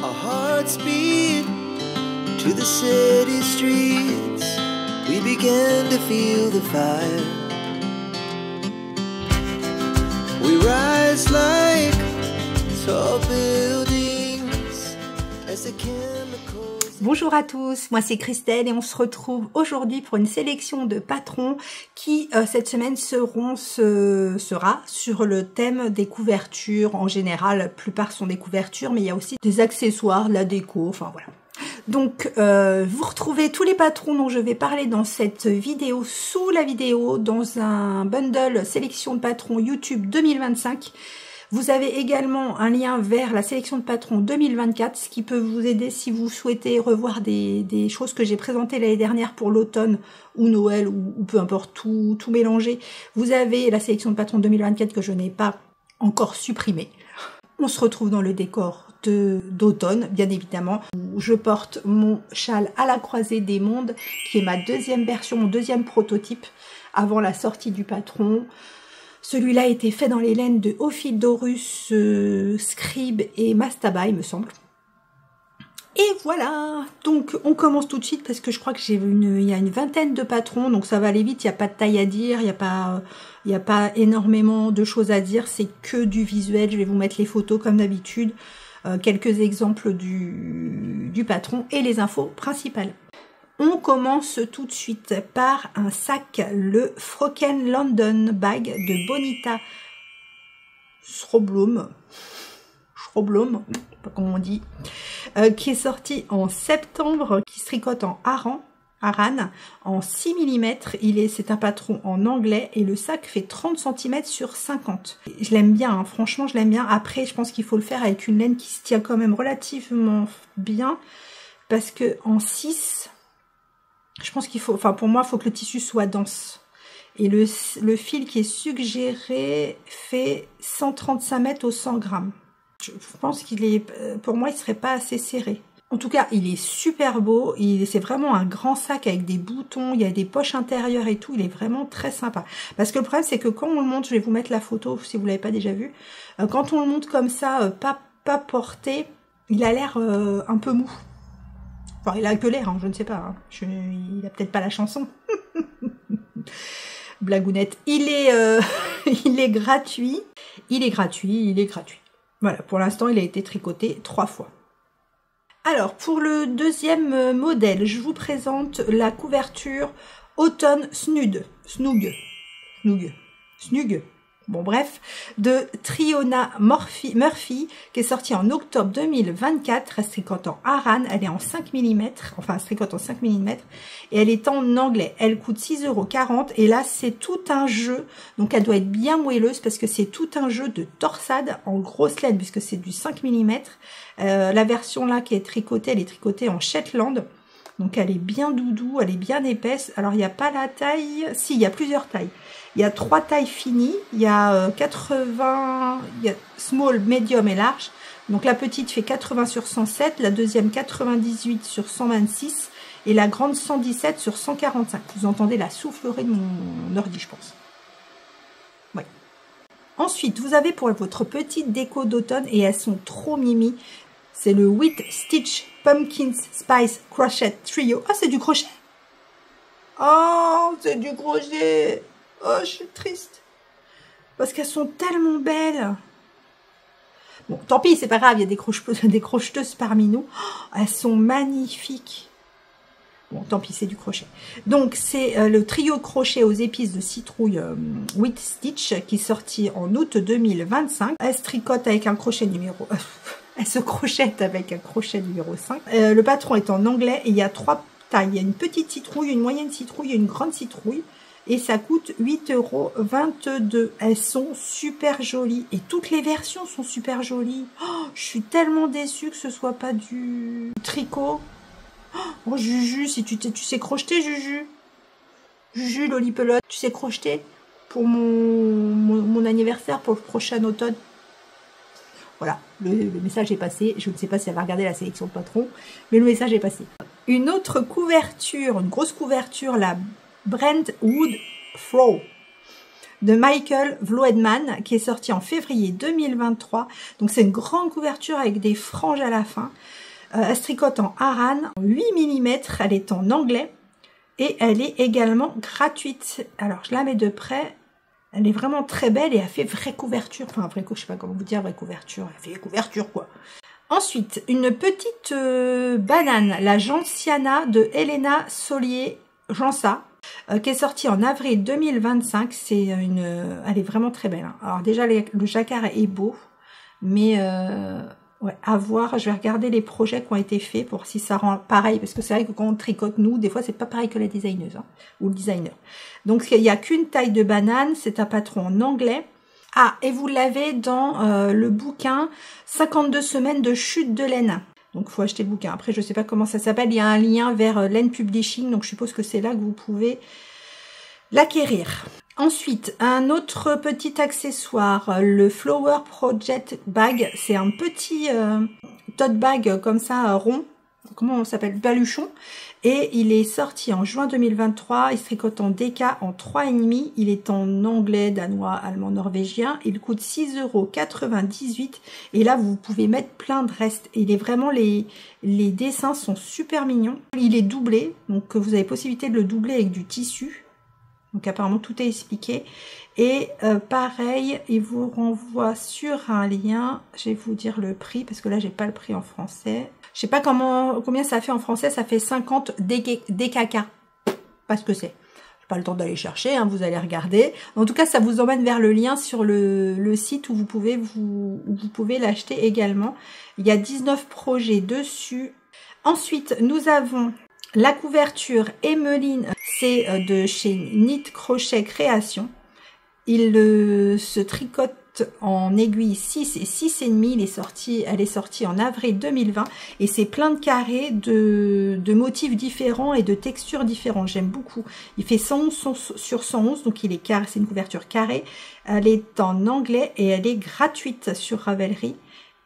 Our hearts beat to the city streets. We began to feel the fire. We rise like tall buildings as the chemicals. Bonjour à tous, moi c'est Christelle et on se retrouve aujourd'hui pour une sélection de patrons qui cette semaine sera sur le thème des couvertures. En général, la plupart sont des couvertures, mais il y a aussi des accessoires, de la déco, enfin voilà. Donc vous retrouvez tous les patrons dont je vais parler dans cette vidéo, sous la vidéo, dans un bundle sélection de patrons YouTube 2025. Vous avez également un lien vers la sélection de patrons 2024, ce qui peut vous aider si vous souhaitez revoir des choses que j'ai présentées l'année dernière pour l'automne ou Noël ou peu importe, tout mélanger. Vous avez la sélection de patrons 2024 que je n'ai pas encore supprimée. On se retrouve dans le décor d'automne, bien évidemment, où je porte mon châle à la croisée des mondes, qui est ma deuxième version, mon deuxième prototype avant la sortie du patron. Celui-là a été fait dans les laines de Ophidorus, Scribe et Mastaba, il me semble. Et voilà, donc on commence tout de suite parce que je crois que il y a une vingtaine de patrons, donc ça va aller vite, il n'y a pas de taille à dire, il n'y a pas énormément de choses à dire, c'est que du visuel. Je vais vous mettre les photos comme d'habitude, quelques exemples du patron et les infos principales. On commence tout de suite par un sac, le Froken London Bag de Bonita Schroblom, pas comment on dit, qui est sorti en septembre, qui se tricote en Aran en 6 mm. C'est un patron en anglais et le sac fait 30 cm sur 50. Je l'aime bien, hein, franchement je l'aime bien. Après je pense qu'il faut le faire avec une laine qui se tient quand même relativement bien, parce que en 6, je pense qu'il faut, enfin pour moi, il faut que le tissu soit dense. Et le fil qui est suggéré fait 135 mètres au 100 grammes. Je pense qu'il est, pour moi, il serait pas assez serré. En tout cas, il est super beau. C'est vraiment un grand sac avec des boutons. Il y a des poches intérieures et tout. Il est vraiment très sympa. Parce que le problème, c'est que quand on le monte, je vais vous mettre la photo si vous l'avez pas déjà vu. Quand on le monte comme ça, pas porté, il a l'air un peu mou. Enfin, il a que l'air, hein, je ne sais pas. Hein. Il a peut-être pas la chanson. Blagounette. Il est gratuit. Il est gratuit. Voilà, pour l'instant, il a été tricoté 3 fois. Alors, pour le deuxième modèle, je vous présente la couverture Autumn Snug. Bon bref, de Triona Murphy, qui est sortie en octobre 2024, elle se tricote en Aran, elle est en 5 mm, enfin elle se tricote en 5 mm, et elle est en anglais. Elle coûte 6,40 € et là c'est tout un jeu, donc elle doit être bien moelleuse parce que c'est tout un jeu de torsade en grosse laine, puisque c'est du 5 mm. La version là qui est tricotée, elle est tricotée en Shetland, donc elle est bien doudou, elle est bien épaisse. Alors il n'y a pas la taille, si il y a plusieurs tailles. Il y a 3 tailles finies, il y a 80, il y a small, medium et large. Donc la petite fait 80 sur 107, la deuxième 98 sur 126 et la grande 117 sur 145. Vous entendez la soufflerie de mon ordi, je pense. Ouais. Ensuite, vous avez pour votre petite déco d'automne, et elles sont trop mimi, c'est le Wheat Stitch Pumpkin Spice Crochet Trio. Ah, c'est du crochet. Oh, c'est du crochet. Oh, je suis triste. Parce qu'elles sont tellement belles. Bon, tant pis, c'est pas grave, il y a des crocheteuses parmi nous. Oh, elles sont magnifiques. Bon, tant pis, c'est du crochet. Donc, c'est le trio crochet aux épices de citrouille Wheat Stitch, qui est sorti en août 2025. Elle se tricote avec un crochet numéro... Elle se crochette avec un crochet numéro 5. Le patron est en anglais et il y a 3 tailles. Il y a une petite citrouille, une moyenne citrouille et une grande citrouille. Et ça coûte 8,22 €. Elles sont super jolies. Et toutes les versions sont super jolies. Oh, je suis tellement déçue que ce soit pas du tricot. Oh, Juju, si tu sais crocheter, Juju. Juju, lolipelote, tu sais crocheter pour mon anniversaire, pour le prochain automne. Voilà, le message est passé. Je ne sais pas si elle va regarder la sélection de patrons, mais le message est passé. Une autre couverture, une grosse couverture, la Brentwood Throw de Michael Vloedman qui est sorti en février 2023. Donc c'est une grande couverture avec des franges à la fin. Elle se tricote en Aran, 8 mm, elle est en anglais et elle est également gratuite. Alors je la mets de près, elle est vraiment très belle et elle fait vraie couverture. Enfin, vraie, je sais pas comment vous dire, vraie couverture, elle fait couverture quoi. Ensuite, une petite banane, la Gentiana de Elena Solier-Jansa, qui est sortie en avril 2025. Elle est vraiment très belle. Hein. Alors déjà, le jacquard est beau, mais ouais, à voir. Je vais regarder les projets qui ont été faits pour si ça rend pareil, parce que c'est vrai que quand on tricote nous, des fois c'est pas pareil que la designeuse hein, ou le designer. Donc il n'y a qu'une taille de banane, c'est un patron en anglais. Ah, et vous l'avez dans le bouquin 52 semaines de chute de laine. Donc, il faut acheter le bouquin. Après, je ne sais pas comment ça s'appelle. Il y a un lien vers Laine Publishing. Donc, je suppose que c'est là que vous pouvez l'acquérir. Ensuite, un autre petit accessoire, le Flower Project Bag. C'est un petit tote bag comme ça, rond. Comment on s'appelle? Baluchon. Et il est sorti en juin 2023. Il se tricote en DK en 3,5. Il est en anglais, danois, allemand, norvégien. Il coûte 6,98 €. Et là, vous pouvez mettre plein de restes. Et il est vraiment, les dessins sont super mignons. Il est doublé. Donc, vous avez possibilité de le doubler avec du tissu. Donc, apparemment, tout est expliqué. Et pareil, il vous renvoie sur un lien. Je vais vous dire le prix parce que là, j'ai pas le prix en français. Je sais pas combien ça fait en français, ça fait 50 DKK. Pas ce que c'est. J'ai pas le temps d'aller chercher, hein, vous allez regarder. En tout cas, ça vous emmène vers le lien sur le site où vous pouvez l'acheter également. Il y a 19 projets dessus. Ensuite, nous avons la couverture Emmeline, c'est de chez Knit Crochet Création. Il se tricote en aiguille 6 et 6,5. Elle est sortie en avril 2020 et c'est plein de carrés de motifs différents et de textures différentes. J'aime beaucoup. Il fait 111 sur 111, donc il est carré. C'est une couverture carrée. Elle est en anglais et elle est gratuite sur Ravelry.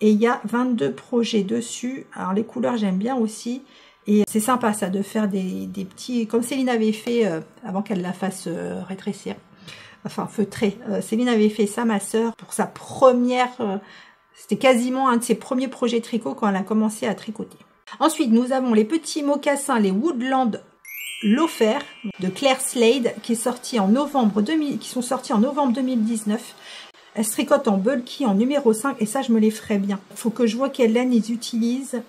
Et il y a 22 projets dessus. Alors les couleurs, j'aime bien aussi. Et c'est sympa ça de faire des petits, comme Céline avait fait avant qu'elle la fasse rétrécir. Enfin feutré. Céline avait fait ça, ma sœur, pour sa première... c'était quasiment un de ses premiers projets tricot quand elle a commencé à tricoter. Ensuite, nous avons les petits mocassins, les Woodland Loafer de Claire Slade, qui sont sortis en novembre 2019. Elles se tricotent en bulky, en numéro 5, et ça, je me les ferais bien. Il faut que je vois quelle laine ils utilisent,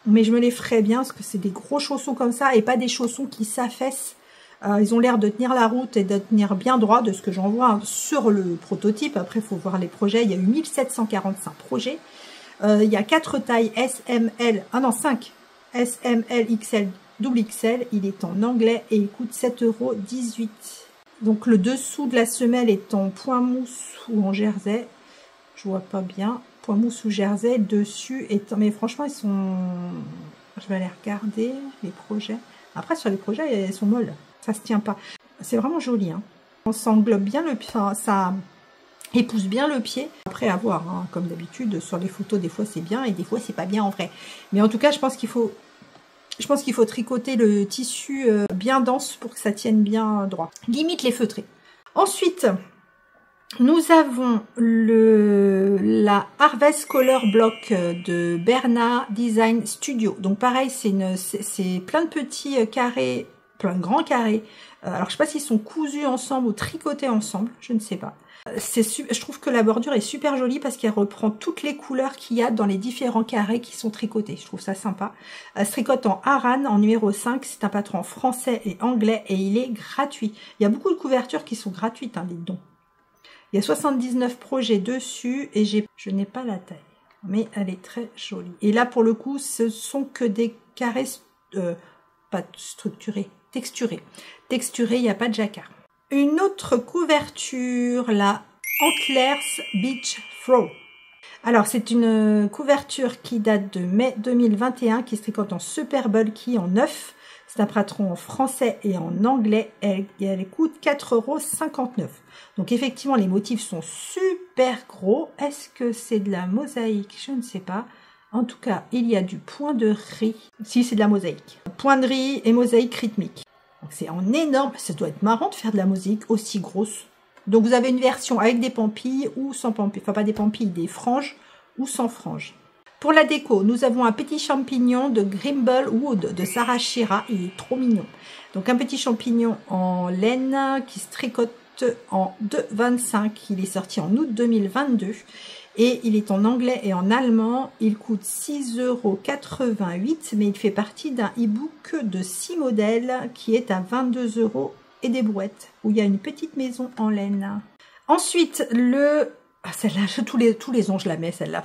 mais je me les ferais bien, parce que c'est des gros chaussons comme ça, et pas des chaussons qui s'affaissent. Ils ont l'air de tenir la route et de tenir bien droit de ce que j'en vois sur le prototype. Après, il faut voir les projets. Il y a eu 1745 projets. Il y a 4 tailles SML, 5 SML, XL, double XL. Il est en anglais et il coûte 7,18 €. Donc, le dessous de la semelle est en point mousse ou en jersey. Je vois pas bien. Point mousse ou jersey. Dessus est... Mais franchement, ils sont... Je vais aller regarder les projets. Après, sur les projets, elles sont molles. Ça se tient pas. C'est vraiment joli. Hein. On s'englobe bien le pied. Enfin, ça épouse bien le pied. Après, à voir. Hein, comme d'habitude, sur les photos, des fois, c'est bien et des fois, c'est pas bien en vrai. Mais en tout cas, je pense qu'il faut tricoter le tissu bien dense pour que ça tienne bien droit. Limite les feutrés. Ensuite, nous avons la Harvest Color Block de Bernard Design Studio. Donc pareil, c'est plein de petits carrés, plein de grands carrés. Alors je sais pas s'ils sont cousus ensemble ou tricotés ensemble, je ne sais pas. Je trouve que la bordure est super jolie parce qu'elle reprend toutes les couleurs qu'il y a dans les différents carrés qui sont tricotés. Je trouve ça sympa. Elle se tricote en Aran en numéro 5. C'est un patron français et anglais et il est gratuit. Il y a beaucoup de couvertures qui sont gratuites, hein, dites donc. Il y a 79 projets dessus et je n'ai pas la taille. Mais elle est très jolie. Et là, pour le coup, ce sont que des carrés, pas structurés, texturés. Texturés, il n'y a pas de jacquard. Une autre couverture, la Antlers Beach Throw. Alors, c'est une couverture qui date de mai 2021, qui se tricote en super bulky en 9. C'est un patron en français et en anglais. Elle coûte 4,59 €. Donc, effectivement, les motifs sont super gros. Est-ce que c'est de la mosaïque? Je ne sais pas. En tout cas, il y a du point de riz. Si, c'est de la mosaïque. Point de riz et mosaïque rythmique. Donc, c'est en énorme. Ça doit être marrant de faire de la mosaïque aussi grosse. Donc vous avez une version avec des pampilles ou sans pampilles. Enfin pas des pampilles, des franges ou sans franges. Pour la déco, nous avons un petit champignon de Grimblewood de Sarah Shira. Il est trop mignon. Donc un petit champignon en laine qui se tricote en 2,25. Il est sorti en août 2022. Et il est en anglais et en allemand. Il coûte 6,88 €. Mais il fait partie d'un e-book de 6 modèles qui est à 22 € et des brouettes. Où il y a une petite maison en laine. Ensuite, celle-là, tous les ans je la mets celle-là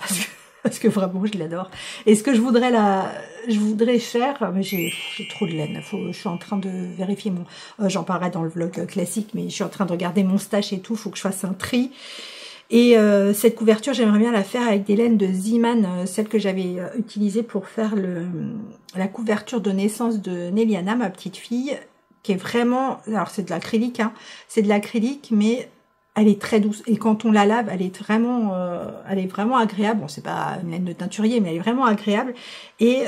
parce que vraiment je l'adore. Et ce que je voudrais faire, mais j'ai trop de laine. Je suis en train de vérifier j'en parlerai dans le vlog classique, mais je suis en train de regarder mon stash et tout. Faut que je fasse un tri. Et cette couverture, j'aimerais bien la faire avec des laines de Zeeman, celle que j'avais utilisée pour faire la couverture de naissance de Néliana, ma petite fille, qui est vraiment, alors c'est de l'acrylique, hein, c'est de l'acrylique, mais elle est très douce. Et quand on la lave, elle est vraiment agréable. Bon, c'est pas une laine de teinturier, mais elle est vraiment agréable. Et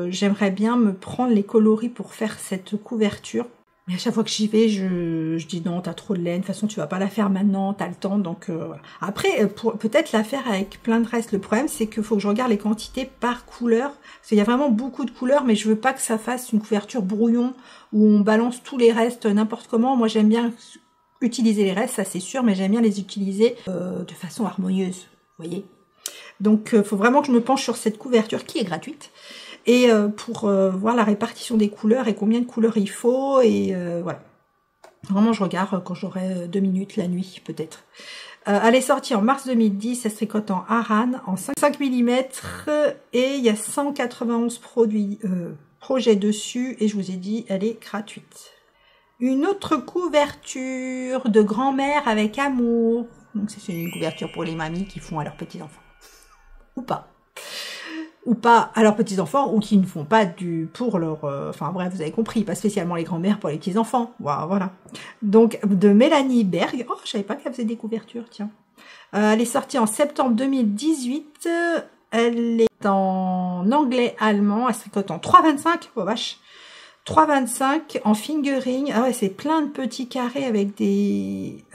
j'aimerais bien me prendre les coloris pour faire cette couverture. Mais à chaque fois que j'y vais, je dis non, t'as trop de laine. De toute façon, tu vas pas la faire maintenant, t'as le temps. Donc voilà. Après, peut-être la faire avec plein de restes. Le problème, c'est qu'il faut que je regarde les quantités par couleur. Parce qu'il y a vraiment beaucoup de couleurs, mais je veux pas que ça fasse une couverture brouillon où on balance tous les restes n'importe comment. Moi, j'aime bien utiliser les restes, ça c'est sûr, mais j'aime bien les utiliser de façon harmonieuse, vous voyez. Donc, il faut vraiment que je me penche sur cette couverture qui est gratuite. Et pour voir la répartition des couleurs et combien de couleurs il faut. Et voilà. Vraiment, je regarde quand j'aurai 2 minutes la nuit, peut-être. Elle est sortie en mars 2010. Elle se tricote en Aran, en 5 mm. Et il y a 191 projets dessus. Et je vous ai dit, elle est gratuite. Une autre couverture de grand-mère avec amour. Donc c'est une couverture pour les mamies qui font à leurs petits-enfants. Ou pas. Ou pas à leurs petits-enfants, ou qui ne font pas pour leur... enfin bref, vous avez compris, pas spécialement les grand-mères pour les petits-enfants. Voilà. Donc, de Mélanie Berg. Oh, je savais pas qu'elle faisait des couvertures, tiens. Elle est sortie en septembre 2018. Elle est en anglais-allemand. Elle se tricote en 3,25. Oh vache. 3,25 en fingering. Ah ouais, c'est plein de petits carrés avec les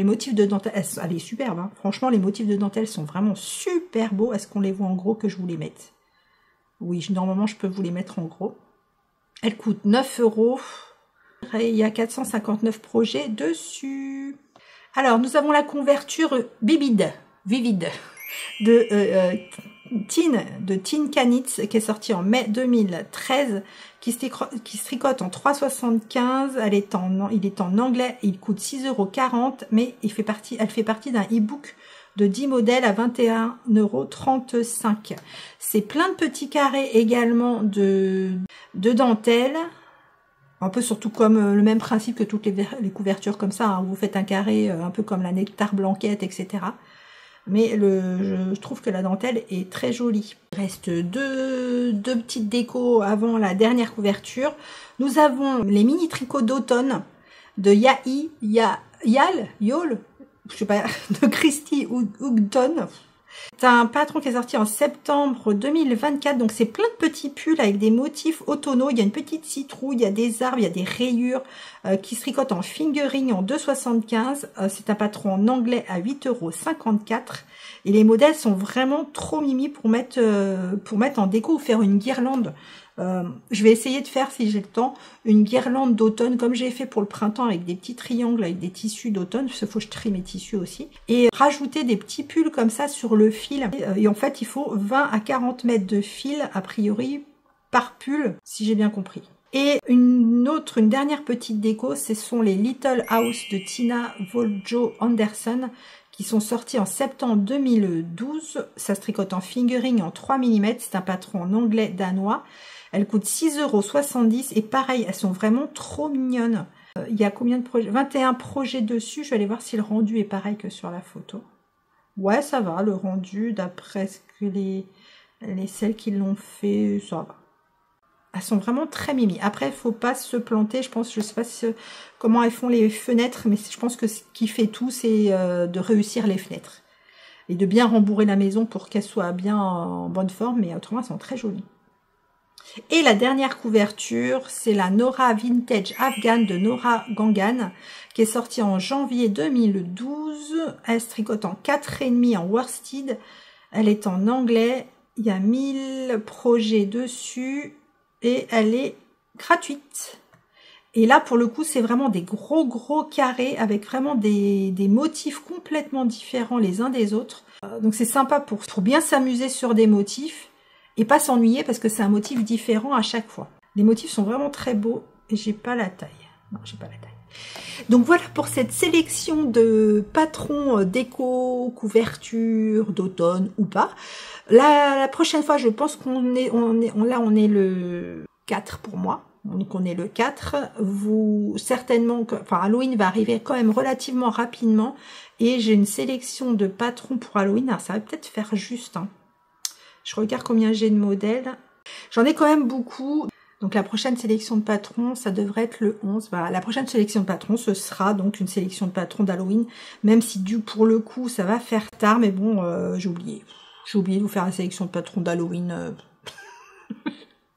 motifs de dentelle. Elle est superbe, hein. Franchement, les motifs de dentelle sont vraiment super beaux. Est-ce qu'on les voit en gros que je vous les mette? Oui, normalement, je peux vous les mettre en gros. Elle coûte 9 €. Et il y a 459 projets dessus. Alors, nous avons la couverture Vivide de Tin Kanitz qui est sortie en mai 2013. Qui se tricote en 3,75. Il est en anglais. Il coûte 6,40 €, mais elle fait partie d'un e-book de 10 modèles à 21,35 €. C'est plein de petits carrés également de dentelle. Un peu surtout comme le même principe que toutes les couvertures comme ça. Hein. Vous faites un carré un peu comme la Nectar Blanquette, etc. Mais je trouve que la dentelle est très jolie. Il reste deux petites décos avant la dernière couverture. Nous avons les mini tricots d'automne de Yal, je sais pas, de Christy Houghton. C'est un patron qui est sorti en septembre 2024. Donc c'est plein de petits pulls avec des motifs automnaux. Il y a une petite citrouille, il y a des arbres, il y a des rayures qui se tricotent en fingering en 2,75. C'est un patron en anglais à 8,54 €. Et les modèles sont vraiment trop mimi pour mettre en déco ou faire une guirlande. Je vais essayer de faire, si j'ai le temps, une guirlande d'automne comme j'ai fait pour le printemps avec des petits triangles avec des tissus d'automne, parce qu'il faut que je trie mes tissus aussi. Et rajouter des petits pulls comme ça sur le fil. Et en fait, il faut 20 à 40 mètres de fil, a priori, par pull, si j'ai bien compris. Et une dernière petite déco, ce sont les Little House de Tina Voljo Anderson, qui sont sortis en septembre 2012. Ça se tricote en fingering en 3 mm. C'est un patron en anglais danois. Elle coûte 6,70 € et pareil, elles sont vraiment trop mignonnes. Il y a combien de projets? 21 projets dessus. Je vais aller voir si le rendu est pareil que sur la photo. Ouais, ça va, le rendu, d'après ce que celles qui l'ont fait, ça va. Elles sont vraiment très mimi. Après, il ne faut pas se planter. Je pense, je ne sais pas comment elles font les fenêtres, mais je pense que ce qui fait tout, c'est de réussir les fenêtres. Et de bien rembourrer la maison pour qu'elle soit bien en bonne forme, mais autrement, elles sont très jolies. Et la dernière couverture, c'est la Nora Vintage Afghan de Nora Gangan, qui est sortie en janvier 2012. Elle se tricote en 4,5 en worsted. Elle est en anglais. Il y a 1000 projets dessus et elle est gratuite. Et là, pour le coup, c'est vraiment des gros carrés avec vraiment des motifs complètement différents les uns des autres. Donc c'est sympa pour bien s'amuser sur des motifs et pas s'ennuyer parce que c'est un motif différent à chaque fois. Les motifs sont vraiment très beaux et j'ai pas la taille. Non, j'ai pas la taille. Donc voilà pour cette sélection de patrons déco, couverture d'automne ou pas. La prochaine fois, je pense qu'on est le 4 pour moi. Donc on est le 4. Vous certainement, Halloween va arriver quand même relativement rapidement. Et j'ai une sélection de patrons pour Halloween. Alors ça va peut-être faire juste. Hein. Je regarde combien j'ai de modèles. J'en ai quand même beaucoup. Donc la prochaine sélection de patrons, ça devrait être le 11. Voilà, la prochaine sélection de patrons, ce sera donc une sélection de patrons d'Halloween. Même si pour le coup, ça va faire tard. Mais bon, j'ai oublié. J'ai oublié de vous faire la sélection de patrons d'Halloween.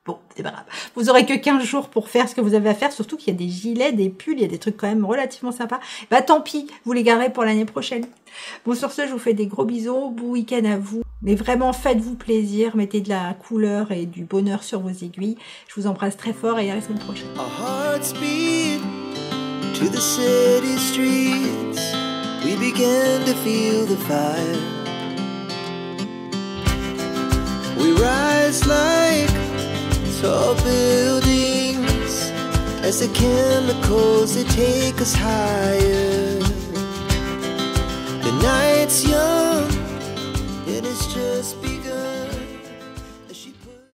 Bon, c'est pas grave. Vous aurez que 15 jours pour faire ce que vous avez à faire. Surtout qu'il y a des gilets, des pulls, il y a des trucs quand même relativement sympas. Bah tant pis, vous les garderez pour l'année prochaine. Bon, sur ce, je vous fais des gros bisous. Bon week-end à vous. Mais vraiment, faites-vous plaisir. Mettez de la couleur et du bonheur sur vos aiguilles. Je vous embrasse très fort et à la semaine prochaine. Our hearts beat to the city streets. We began to feel the fire. We rise like tall buildings as the chemicals they take us higher. The night's young, it is just